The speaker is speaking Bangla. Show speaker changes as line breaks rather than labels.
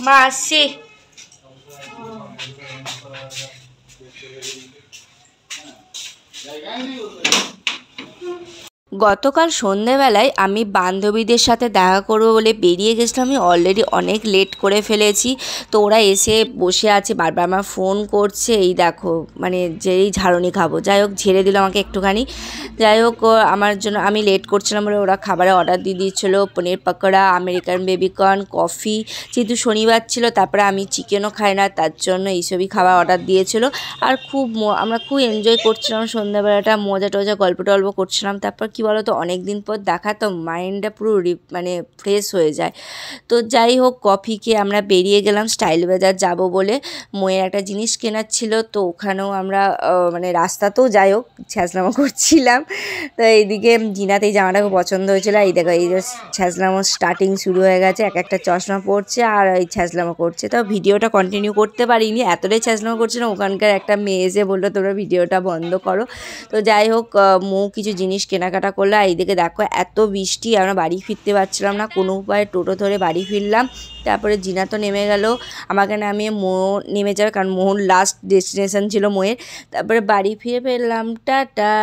মা আসছি। গতকাল সন্ধেবেলায় আমি বান্ধবীদের সাথে দেখা করবো বলে বেরিয়ে গেছিলাম। আমি অলরেডি অনেক লেট করে ফেলেছি। তো ওরা এসে বসে আছে, বারবার আমার ফোন করছে। এই দেখো মানে যেই ঝাড়ুনি খাবো, যাই হোক ঝেড়ে দিল আমাকে একটুখানি। যাই হোক আমার জন্য, আমি লেট করছিলাম বলে ওরা খাবারের অর্ডার দিয়ে দিয়েছিলো, পনির পকোড়া, আমেরিকান বেবিকর্ন, কফি। যেহেতু শনিবার ছিল, তারপরে আমি চিকেনও খাই না, তার জন্য এইসবই খাবার অর্ডার দিয়েছিলো। আর আমরা খুব এনজয় করছিলাম সন্ধ্যাবেলাটা, মজা টজা গল্প টল্প করছিলাম। তারপর কি বলো তো, অনেক দিন পর দেখা তো মাইন্ডটা পুরো মানে ফ্রেশ হয়ে যায়। তো যাই হোক কফি খেয়ে আমরা বেরিয়ে গেলাম স্টাইল বাজার যাব বলে। মোয়ের একটা জিনিস কেনার ছিল, তো ওখানেও আমরা মানে রাস্তাতেও যাই হোক ছ্যাঁচলামো করছিলাম। তো এইদিকে জিনাতে এই জামাটা খুব পছন্দ হয়েছিল। এই দেখো এই যে ছ্যাঁচলামো স্টার্টিং শুরু হয়ে গেছে, এক একটা চশমা পড়ছে আর এই ছ্যাঁচলামো করছে। তো ভিডিওটা কন্টিনিউ করতে পারিনি, এতটাই ছ্যাঁচলামো করছে না। ওখানকার একটা মেয়ে এসে বললো তোমরা ভিডিওটা বন্ধ করো। তো যাই হোক মৌ কিছু জিনিস কেনাকাটা করলো। এইদিকে দেখো এত বৃষ্টি, আমরা বাড়ি ফিরতে পারছিলাম না, কোনো উপায়ে টোটো ধরে বাড়ি ফিরলাম। তারপরে জিনা তো নেমে গেল, আমাকে নামিয়ে মৌ নেমে যাবে, কারণ মৌর লাস্ট ডেস্টিনেশন ছিল মৌয়ের। তারপরে বাড়ি ফিরে ফেললাম, টাটা।